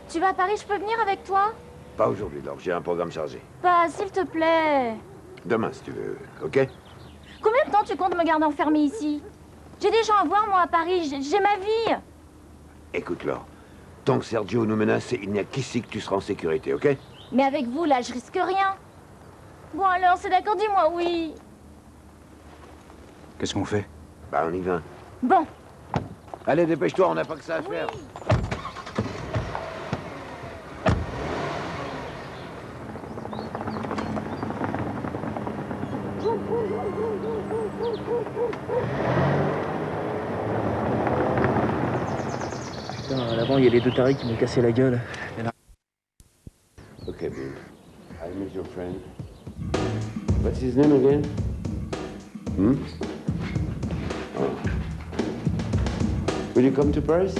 Tu vas à Paris, je peux venir avec toi? Pas aujourd'hui, Laure. J'ai un programme chargé. Bah, s'il te plaît. Demain, si tu veux. OK? Combien de temps tu comptes me garder enfermée ici? J'ai des gens à voir, moi, à Paris. J'ai ma vie. Écoute, Laure. Tant que Sergio nous menace, il n'y a qu'ici que tu seras en sécurité, OK? Mais avec vous, là, je risque rien. Bon, alors, c'est d'accord, dis-moi oui. Qu'est-ce qu'on fait? Bah, on y va. Bon. Allez, dépêche-toi, on n'a pas que ça à faire. Putain, à l'avant, il y a les deux tarés qui m'ont cassé la gueule. OK, Bill. I met your friend. What's his name again? Oh. Will you come to Paris?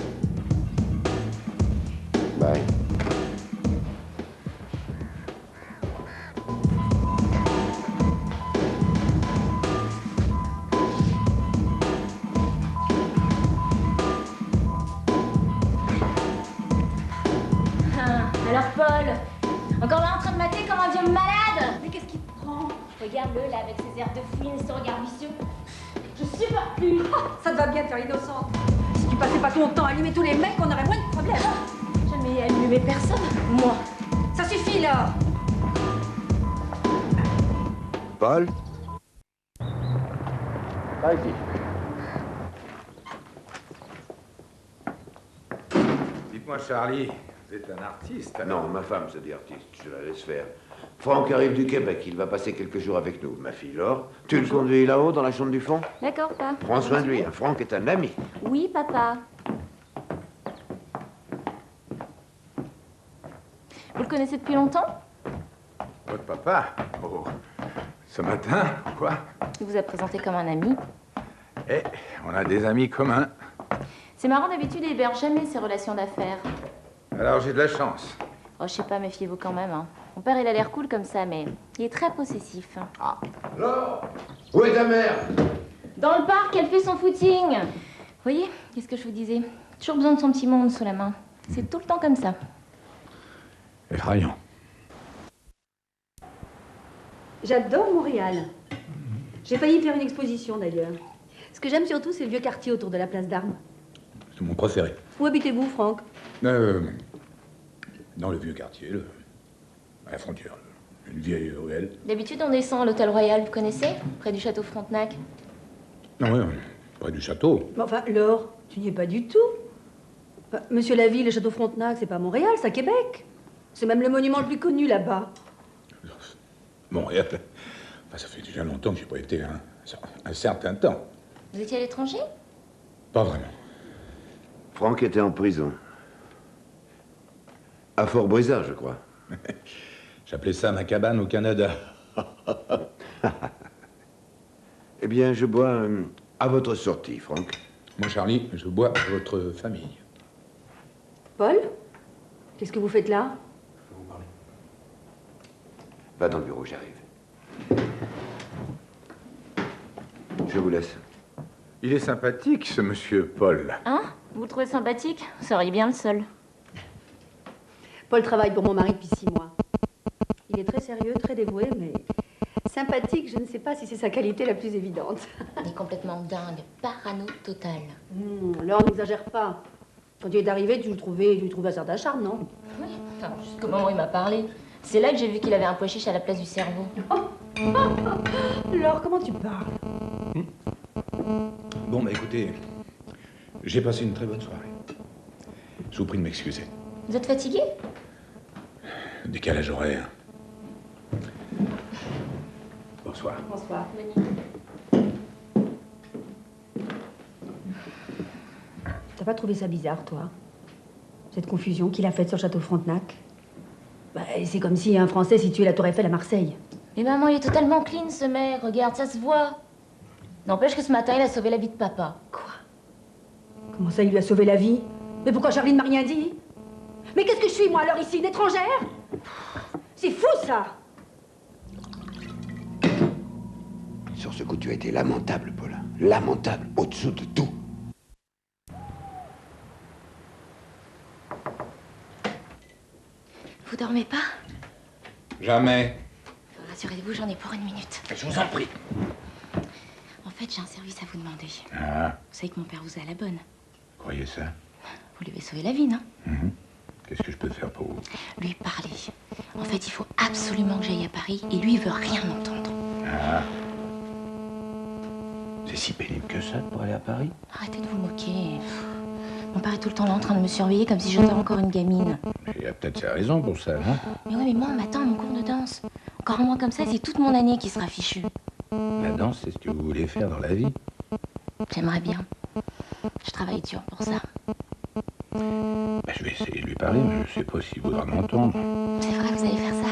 Bye. Alors, Paul, encore là en train de mater comme un vieux malade. Mais qu'est-ce qui te prend? Regarde-le, là, avec ses airs de fouine et son regard vicieux. Je supporte plus. Ça te va bien de faire l'innocente. Si tu passais pas ton temps à allumer tous les mecs, on aurait moins de problèmes. Jamais allumé personne, moi. Ça suffit, là. Paul? Vas-y. Dites-moi, Charlie, vous êtes un artiste? Non, ma femme se dit artiste, je la laisse faire. Franck arrive du Québec, il va passer quelques jours avec nous. Ma fille Laure, tu le conduis là-haut, dans la chambre du fond? D'accord, papa. Prends soin de lui, hein. Franck est un ami. Oui, papa. Vous le connaissez depuis longtemps? Votre papa? Oh, ce matin, quoi? Il vous a présenté comme un ami. Eh, on a des amis communs. C'est marrant, d'habitude, il héberge jamais ses relations d'affaires. Alors j'ai de la chance. Oh, je sais pas, méfiez-vous quand même, hein. Mon père, il a l'air cool comme ça, mais il est très possessif. Ah. Laure! Où est ta mère? Dans le parc, elle fait son footing. Vous voyez, qu'est-ce que je vous disais? Toujours besoin de son petit monde sous la main. C'est tout le temps comme ça. Effrayant. J'adore Montréal. J'ai failli faire une exposition, d'ailleurs. Ce que j'aime surtout, c'est le vieux quartier autour de la place d'Armes. C'est mon préféré. Où habitez-vous, Franck? Dans le vieux quartier, à la frontière, une vieille ruelle. D'habitude, on descend à l'Hôtel Royal, vous connaissez? Près du château Frontenac. Non, oui, près du château. Mais enfin, Laure, tu n'y es pas du tout. Monsieur Laville, le château Frontenac, c'est pas Montréal, c'est à Québec. C'est même le monument le plus connu là-bas. Montréal. Enfin, ça fait déjà longtemps que j'ai pas été, hein. Un certain temps. Vous étiez à l'étranger? Pas vraiment. Franck était en prison. À Fort-Brizard, je crois. J'appelais ça ma cabane au Canada. Eh bien, je bois à votre sortie, Franck. Moi, Charlie, je bois à votre famille. Paul? Qu'est-ce que vous faites là? Je vais vous parler. Va dans le bureau, j'arrive. Je vous laisse. Il est sympathique, ce monsieur Paul. Hein? Vous le trouvez sympathique? Vous seriez bien le seul. Paul travaille pour mon mari depuis 6 mois. Il est très sérieux, très dévoué, mais sympathique, je ne sais pas si c'est sa qualité la plus évidente. Il est complètement dingue, parano total. Là, on n'exagère pas. Quand il est arrivé, tu le trouvais un certain charme, non? Oui, enfin, jusqu'au moment où il m'a parlé. C'est là que j'ai vu qu'il avait un pois chiche à la place du cerveau. Laure, comment tu parles? Bon, bah écoutez, j'ai passé une très bonne soirée. Je vous prie de m'excuser. Vous êtes fatigué? Décalage horaire. Bonsoir. Bonsoir. T'as pas trouvé ça bizarre, toi? Cette confusion qu'il a faite sur le château Frontenac? Bah, c'est comme si un Français situait la Tour Eiffel à Marseille. Mais maman, il est totalement clean, ce mec. Regarde, ça se voit. N'empêche que ce matin, il a sauvé la vie de papa. Quoi? Comment ça, il lui a sauvé la vie? Mais pourquoi Charlie ne m'a rien dit? Mais qu'est-ce que je suis, moi, alors, ici, une étrangère? C'est fou, ça! Sur ce coup, tu as été lamentable, Paul. Lamentable, au-dessous de tout. Vous dormez pas? Jamais. Rassurez-vous, j'en ai pour une minute. Je vous en prie. En fait, j'ai un service à vous demander. Ah, Vous savez que mon père vous a à la bonne. croyez ça? Vous lui avez sauvé la vie, non? Qu'est-ce que je peux faire pour vous? Lui parler. En fait, il faut absolument que j'aille à Paris et lui, il veut rien entendre. Ah. C'est si pénible que ça pour aller à Paris? Arrêtez de vous moquer. Mon père est tout le temps là en train de me surveiller comme si j'étais encore une gamine. Il y a peut-être ses raisons pour ça, hein? Mais ouais, mais moi, on m'attend à mon cours de danse. Encore un mois comme ça, c'est toute mon année qui sera fichue. La danse, c'est ce que vous voulez faire dans la vie. J'aimerais bien. Je travaille dur pour ça. Bah, je vais essayer de lui parler, mais je sais pas s'il voudra m'entendre. C'est vrai que vous allez faire ça.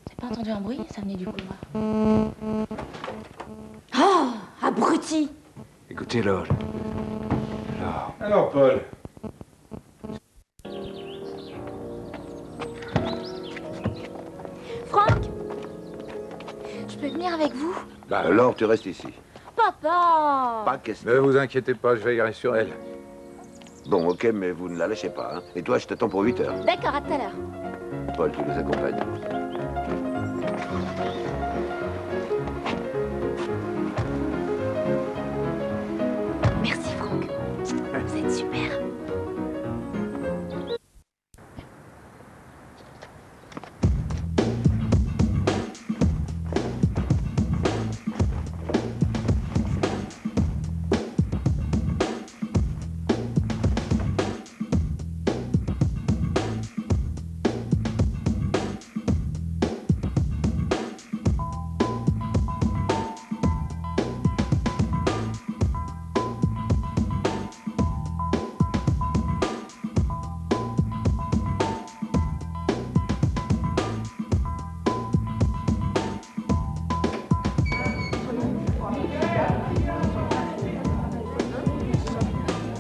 J'ai pas entendu un bruit, ça venait du couloir. Oh, abruti! Écoutez, Laure. Alors, Paul. Franck! Je peux venir avec vous? Laure, tu restes ici. Papa! Pas question. Ne vous inquiétez pas, je veillerai sur elle. Bon, ok, mais vous ne la lâchez pas, hein. Et toi, je t'attends pour 8 heures. D'accord, à tout à l'heure. Paul, tu nous accompagnes. Merci, Franck. Vous êtes super.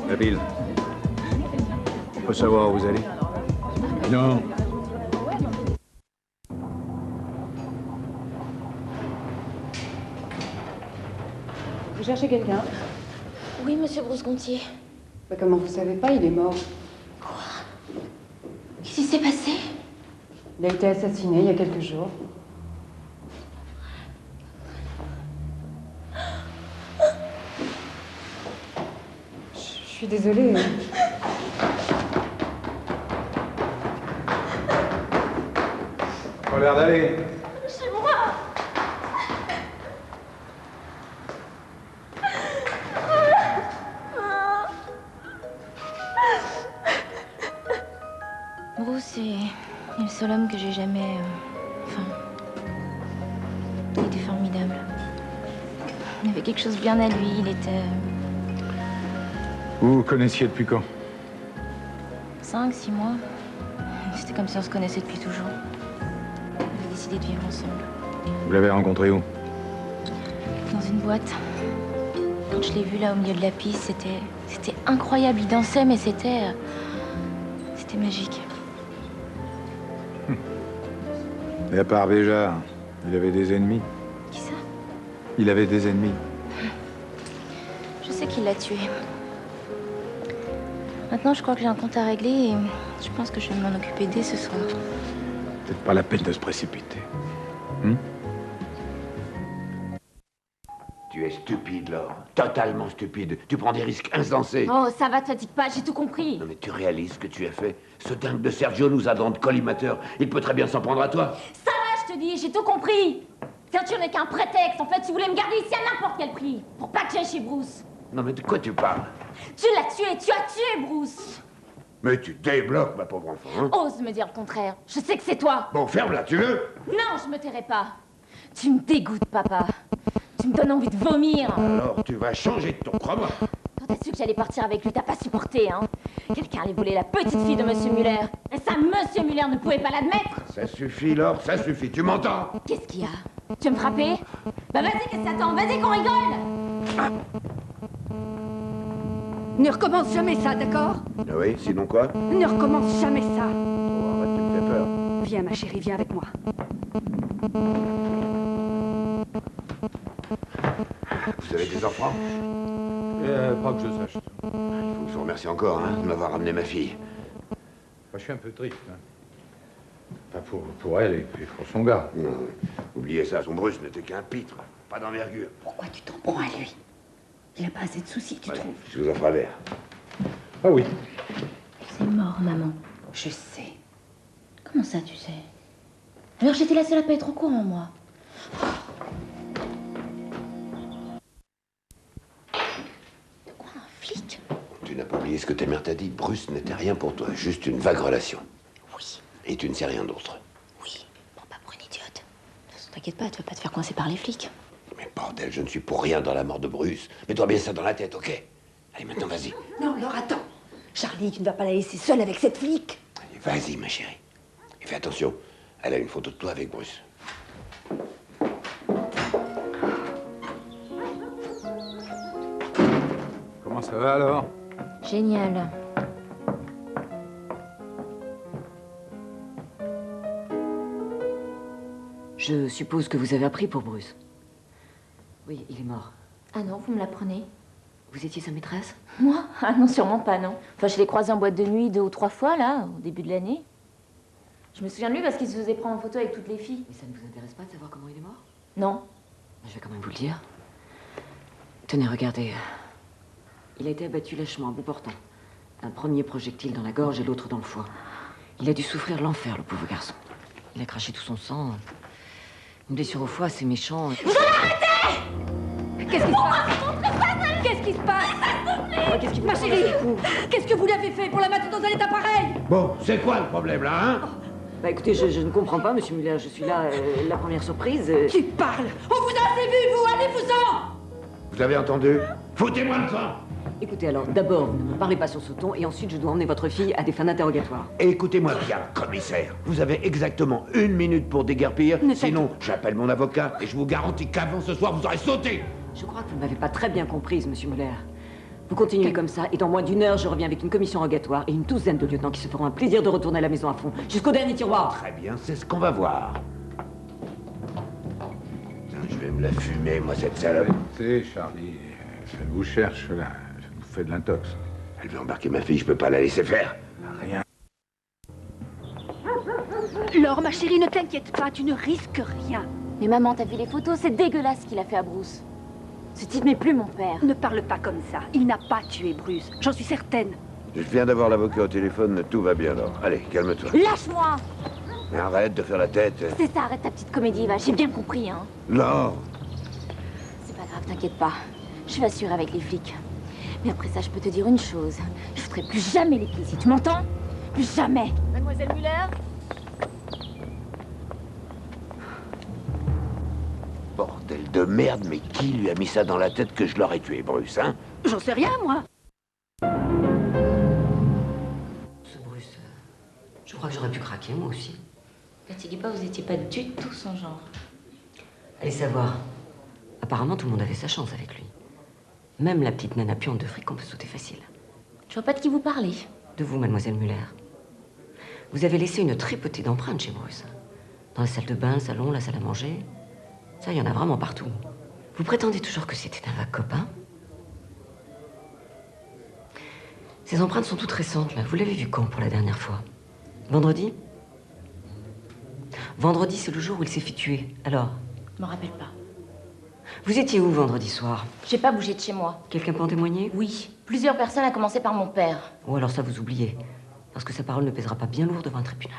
Nabil, on peut savoir où vous allez? Non. Vous cherchez quelqu'un? Oui, monsieur Bruce-Gontier. Bah, comment vous savez pas, il est mort. Qu'est-ce qui s'est passé? Il a été assassiné il y a quelques jours. Je suis désolée. Pas l'air d'aller. Chez moi! Bruce est le seul homme que j'ai jamais... Enfin... Il était formidable. Il avait quelque chose bien à lui, il était... Vous vous connaissiez depuis quand? 5, 6 mois. C'était comme si on se connaissait depuis toujours. On avait décidé de vivre ensemble. Vous l'avez rencontré où? Dans une boîte. Quand je l'ai vu là au milieu de la piste, c'était incroyable. Il dansait, mais c'était magique. Et à part Béjar, il avait des ennemis. Qui ça? Il avait des ennemis. Je sais qu'il l'a tué. Maintenant, je crois que j'ai un compte à régler et je pense que je vais m'en occuper dès ce soir. Peut-être pas la peine de se précipiter. Tu es stupide, Laure. Totalement stupide. Tu prends des risques insensés. Oh, ça va, te fatigue pas, j'ai tout compris. Non, mais tu réalises ce que tu as fait? Ce dingue de Sergio nous a dans de collimateur. Il peut très bien s'en prendre à toi. Ça va, je te dis, j'ai tout compris. Ceinture n'est qu'un prétexte. En fait, tu voulais me garder ici à n'importe quel prix. Pour pas que j'aille chez Bruce. Non, mais de quoi tu parles? Tu l'as tué, tu as tué Bruce. Mais tu débloques, ma pauvre enfant, hein? Ose me dire le contraire. Je sais que c'est toi. Bon, ferme-la, tu veux? Non, je me tairai pas. Tu me dégoûtes, papa. Tu me donnes envie de vomir. Alors, tu vas changer de ton, crois-moi. Quand t'as su que j'allais partir avec lui, t'as pas supporté, hein? Quelqu'un allait voler la petite fille de Monsieur Muller. Et ça, Monsieur Muller ne pouvait pas l'admettre. Ça suffit, Laure, ça suffit. Tu m'entends? Qu'est-ce qu'il y a? Tu veux me frapper? Bah vas-y, qu'est-ce que t'attends? Vas-y qu'on rigole. Ne recommence jamais ça, d'accord? Ah oui, sinon quoi? Ne recommence jamais ça. Oh, arrête, tu me fais peur. Viens, ma chérie, viens avec moi. Vous avez des enfants? Pas que je sache. Il faut que je vous remercie encore, hein, de m'avoir ramené ma fille. je suis un peu triste. Hein. Enfin, pour elle et puis pour son gars. Non, oubliez ça, son Bruce n'était qu'un pitre, pas d'envergure. Pourquoi tu t'en prends à lui? Il a pas assez de soucis, tu Ouais, trouves? je vous offre un verre. Ah oui. C'est mort, maman. Je sais. Comment ça, tu sais? Alors j'étais la seule à pas être au courant, moi. De quoi, un flic? Tu n'as pas oublié ce que ta mère t'a dit. Bruce n'était rien pour toi, juste une vague relation. Oui, Et tu ne sais rien d'autre. oui. Bon, pas pour une idiote. De toute façon, t'inquiète pas, tu vas pas te faire coincer par les flics. Mais bordel, je ne suis pour rien dans la mort de Bruce. Mets-toi bien ça dans la tête, ok? Allez, maintenant, vas-y. Non, alors attends. Charlie, tu ne vas pas la laisser seule avec cette flic. Allez, vas-y, ma chérie. Et fais attention, elle a une photo de toi avec Bruce. Comment ça va alors? Génial. Je suppose que vous avez appris pour Bruce. Oui, il est mort. Ah non, vous me l'apprenez? Vous étiez sa maîtresse? Moi? Ah non, sûrement pas, non. Enfin, je l'ai croisé en boîte de nuit 2 ou 3 fois, là, au début de l'année. Je me souviens de lui parce qu'il se faisait prendre en photo avec toutes les filles. Mais ça ne vous intéresse pas de savoir comment il est mort? Non. Je vais quand même vous le dire. Tenez, regardez. Il a été abattu lâchement, à bout portant. Un premier projectile dans la gorge et l'autre dans le foie. Il a dû souffrir l'enfer, le pauvre garçon. Il a craché tout son sang. Une blessure au foie, c'est méchant. Vous allez arrêter! Qu'est-ce qui se passe? Qu'est-ce qui se passe? Qu'est-ce qui vous Ma prend chérie, dans ce coup? qu'est-ce que vous l'avez fait pour la mettre dans un état pareil? Bon, c'est quoi le problème, là, hein? Bah écoutez, je ne comprends pas, monsieur Muller. Je suis là, la première surprise. Tu parles! On vous a assez vu, vous! Allez-vous-en! Vous avez entendu? Foutez-moi le camp! Écoutez, alors, d'abord, vous ne me parlez pas sur ce ton, et ensuite, je dois emmener votre fille à des fins d'interrogatoire. Écoutez-moi bien, commissaire. Vous avez exactement 1 minute pour déguerpir. Ne Sinon, j'appelle mon avocat et je vous garantis qu'avant ce soir, vous aurez sauté. Je crois que vous ne m'avez pas très bien comprise, monsieur Muller. Vous continuez comme ça, et dans moins d'1 heure, je reviens avec une commission rogatoire et une douzaine de lieutenants qui se feront un plaisir de retourner à la maison à fond, jusqu'au dernier tiroir. Très bien, c'est ce qu'on va voir. Putain, je vais me la fumer, moi, cette salope. C'est Charlie, elle vous cherche là, elle vous fait de l'intox. Elle veut embarquer ma fille, je peux pas la laisser faire. Rien. Laure, ma chérie, ne t'inquiète pas, tu ne risques rien. Mais maman, t'as vu les photos? C'est dégueulasse ce qu'il a fait à Bruce. Ce type n'est plus mon père. Ne parle pas comme ça. Il n'a pas tué Bruce, j'en suis certaine. Je viens d'avoir l'avocat au téléphone, tout va bien, alors. Allez, calme-toi. Lâche-moi! Mais arrête de faire la tête. C'est ça, arrête ta petite comédie, va. J'ai bien compris, hein. Laure! C'est pas grave, t'inquiète pas. Je vais assurer avec les flics. Mais après ça, je peux te dire une chose. Je ferai plus jamais les pieds ici, tu m'entends? Plus jamais. Mademoiselle Muller? Bordel de merde, mais qui lui a mis ça dans la tête que je l'aurais tué, Bruce, hein? J'en sais rien, moi. Ce Bruce, je crois que j'aurais pu craquer, moi aussi. Fatiguez pas, vous étiez pas du tout son genre. Allez savoir. Apparemment, tout le monde avait sa chance avec lui. Même la petite nana piante de fric, on peut sauter facile. Je vois pas de qui vous parlez. De vous, mademoiselle Muller. Vous avez laissé une tripotée d'empreintes chez Bruce. Dans la salle de bain, le salon, la salle à manger. Ça, il y en a vraiment partout. Vous prétendez toujours que c'était un vague copain? Ces empreintes sont toutes récentes, là. Vous l'avez vu quand pour la dernière fois? Vendredi? Vendredi, c'est le jour où il s'est fait tuer. Alors, Je m'en rappelle pas. vous étiez où vendredi soir? J'ai pas bougé de chez moi. Quelqu'un peut en témoigner? Oui, plusieurs personnes, à commencer par mon père. Ou alors ça, vous oubliez. Parce que sa parole ne pèsera pas bien lourd devant un tribunal.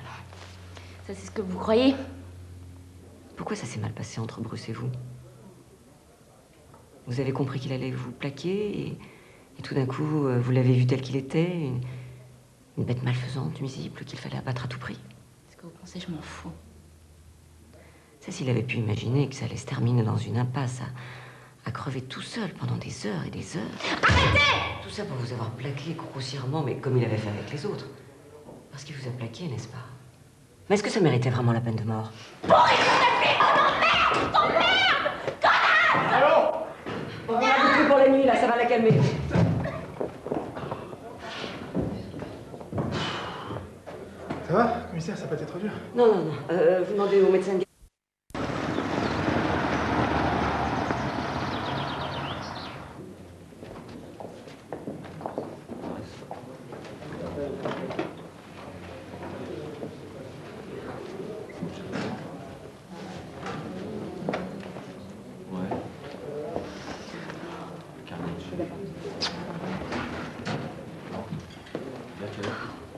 Ça, c'est ce que vous croyez? Pourquoi ça s'est mal passé entre Bruce et vous? Vous avez compris qu'il allait vous plaquer et tout d'un coup, vous l'avez vu tel qu'il était, une bête malfaisante, nuisible, qu'il fallait abattre à tout prix. Ce que vous pensez, je m'en fous. Ça, s'il avait pu imaginer que ça allait se terminer dans une impasse à crever tout seul pendant des heures et des heures. Arrêtez! Tout ça pour vous avoir plaqué grossièrement, mais comme il avait fait avec les autres. Parce qu'il vous a plaqué, n'est-ce pas? Mais est-ce que ça méritait vraiment la peine de mort? On va la boucler pour la nuit, là, ça va la calmer. Ça va, commissaire, ça n'a pas été trop dur? Non, non, non. Vous demandez au médecin de... Il est à quelle heure?